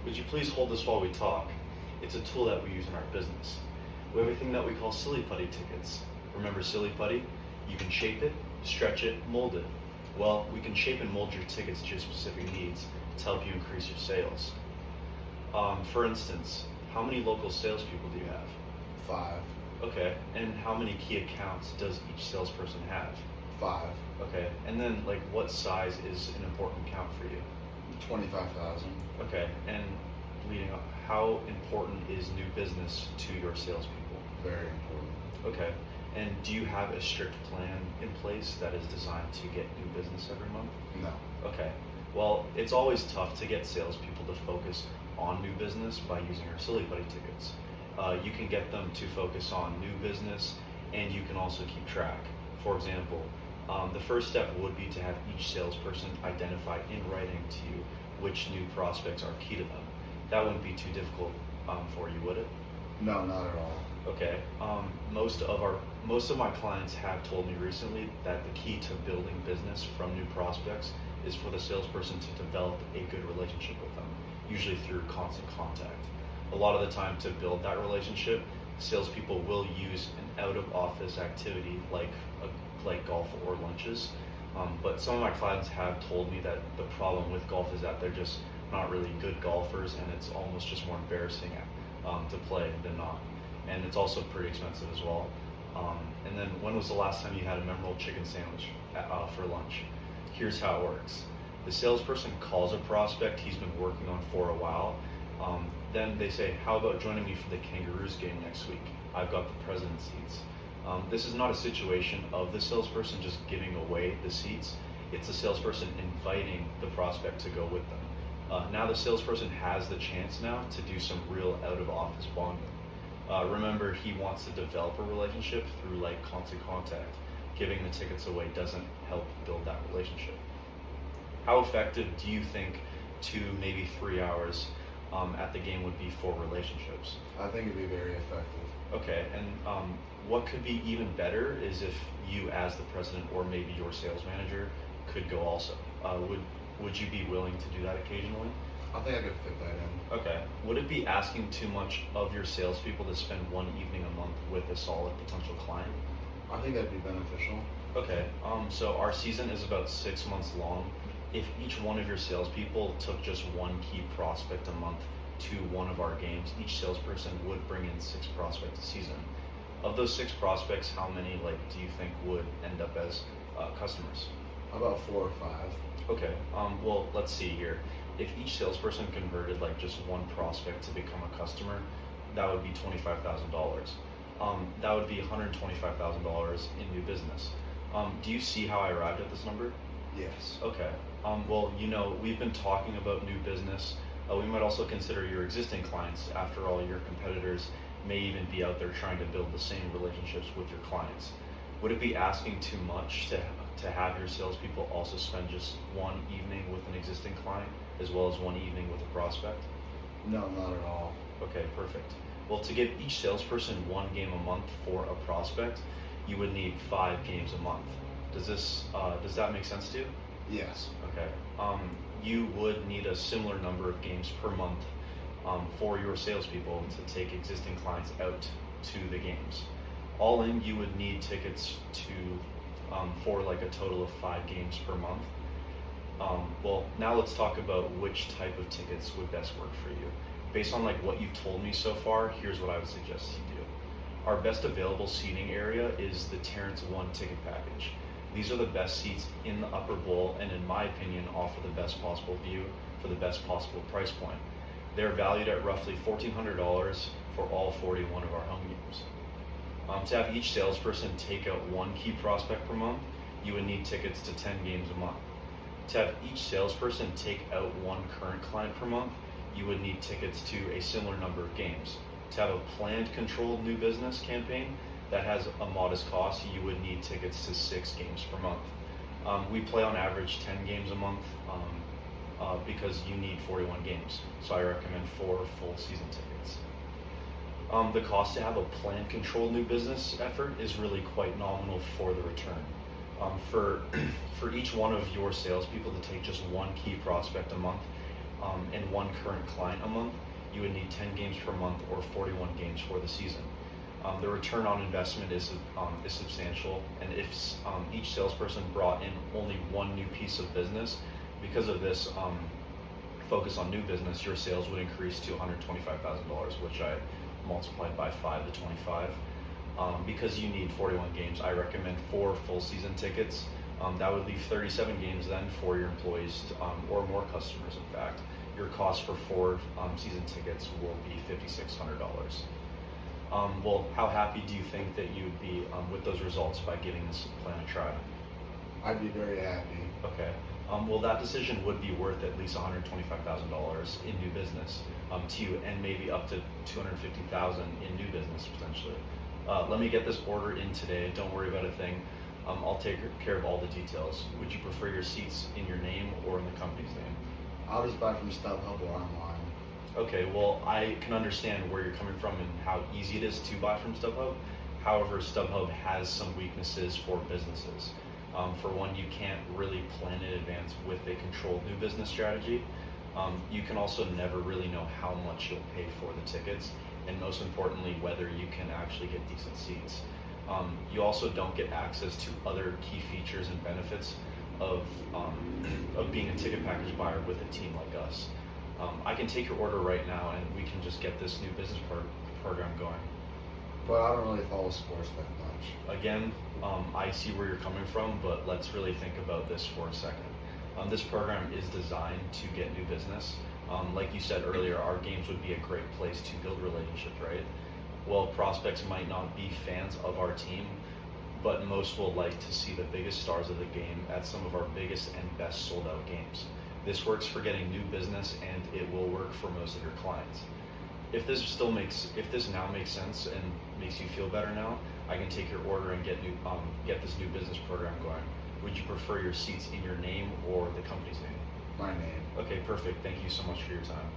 Would you please hold this while we talk? It's a tool that we use in our business. We have a thing that we call Silly Putty tickets. Remember Silly Putty? You can shape it, stretch it, mold it. Well, we can shape and mold your tickets to your specific needs to help you increase your sales. For instance, how many local salespeople do you have? 5. Okay, and how many key accounts does each salesperson have? 5. Okay, and then like what size is an important account for you? 25,000. Okay, and leading up, how important is new business to your salespeople? Very important. Okay, and do you have a strict plan in place that is designed to get new business every month? No. Okay, well, it's always tough to get salespeople to focus on new business by using our Silly Putty tickets. You can get them to focus on new business, and you can also keep track. For example, the first step would be to have each salesperson identify in writing to you which new prospects are key to them. That wouldn't be too difficult for you, would it? No, not at all. Okay. Most of my clients have told me recently that the key to building business from new prospects is for the salesperson to develop a good relationship with them, usually through constant contact. A lot of the time, to build that relationship, salespeople will use an out-of-office activity like golf or lunches. But some of my clients have told me that the problem with golf is that they're just not really good golfers, and it's almost just more embarrassing to play than not. And it's also pretty expensive as well. And then, when was the last time you had a memorable chicken sandwich for lunch? Here's how it works. The salesperson calls a prospect he's been working on for a while. Then they say, how about joining me for the Kangaroos game next week? I've got the president's seats. This is not a situation of the salesperson just giving away the seats. It's the salesperson inviting the prospect to go with them. Now the salesperson has the chance now to do some real out-of-office bonding. Remember, he wants to develop a relationship through like constant contact. Giving the tickets away doesn't help build that relationship. How effective do you think 2, maybe 3 hours at the game would be for relationships? I think it'd be very effective. Okay, and what could be even better is if you, as the president or maybe your sales manager, could go also. Would you be willing to do that occasionally? I think I could fit that in. Okay. Would it be asking too much of your salespeople to spend one evening a month with a solid potential client? I think that'd be beneficial. Okay. So our season is about 6 months long. If each one of your salespeople took just one key prospect a month to one of our games, each salesperson would bring in 6 prospects a season. Of those 6 prospects, how many do you think would end up as customers? About 4 or 5. Okay. Well, let's see here. If each salesperson converted just one prospect to become a customer, that would be $25,000. That would be $125,000 in new business. Do you see how I arrived at this number? Yes. Okay. Well, we've been talking about new business. We might also consider your existing clients. After all, your competitors may even be out there trying to build the same relationships with your clients. Would it be asking too much to have your salespeople also spend just one evening with an existing client as well as one evening with a prospect? No, not at all. Okay, perfect. Well, to give each salesperson one game a month for a prospect, you would need 5 games a month. Does that make sense to you? Yes. Okay. You would need a similar number of games per month for your salespeople to take existing clients out to the games. All in, you would need tickets for a total of 5 games per month. Well, now let's talk about which type of tickets would best work for you. Based on what you've told me so far, here's what I would suggest you do. Our best available seating area is the Terrence 1 ticket package. These are the best seats in the upper bowl, and in my opinion, offer the best possible view for the best possible price point. They're valued at roughly $1,400 for all 41 of our home games. To have each salesperson take out one key prospect per month, you would need tickets to 10 games a month. To have each salesperson take out one current client per month, you would need tickets to a similar number of games. To have a planned, controlled new business campaign that has a modest cost, you would need tickets to 6 games per month. We play on average 10 games a month because you need 41 games. So I recommend 4 full season tickets. The cost to have a planned, controlled new business effort is really quite nominal for the return. For each one of your salespeople to take just one key prospect a month, and one current client a month, you would need 10 games per month or 41 games for the season. The return on investment is substantial, and if each salesperson brought in only one new piece of business, because of this focus on new business, your sales would increase to $125,000, which I multiplied by 5 to 25. Because you need 41 games, I recommend 4 full season tickets. That would leave 37 games then for your employees or more customers. In fact, your cost for 4 season tickets will be $5,600. Well, how happy do you think that you would be with those results by giving this plan a try? I'd be very happy. Okay. Well, that decision would be worth at least $125,000 in new business to you, and maybe up to $250,000 in new business potentially. Let me get this order in today. Don't worry about a thing. I'll take care of all the details. Would you prefer your seats in your name or in the company's name? I'll just buy from StubHub or online. Okay, well, I can understand where you're coming from and how easy it is to buy from StubHub. However, StubHub has some weaknesses for businesses. For one, you can't really plan in advance with a controlled new business strategy. You can also never really know how much you'll pay for the tickets, and most importantly, whether you can actually get decent seats. You also don't get access to other key features and benefits of being a ticket package buyer with a team like us. I can take your order right now, and we can just get this new business program going. But I don't really follow sports that much. Again, I see where you're coming from, but let's really think about this for a second. This program is designed to get new business. Like you said earlier, our games would be a great place to build relationships, right? Well, prospects might not be fans of our team, but most will like to see the biggest stars of the game at some of our biggest and best sold out games. This works for getting new business, and it will work for most of your clients. If this now makes sense and makes you feel better now, I can take your order and get this new business program going. Would you prefer your seats in your name or the company's name? My name. Okay, perfect. Thank you so much for your time.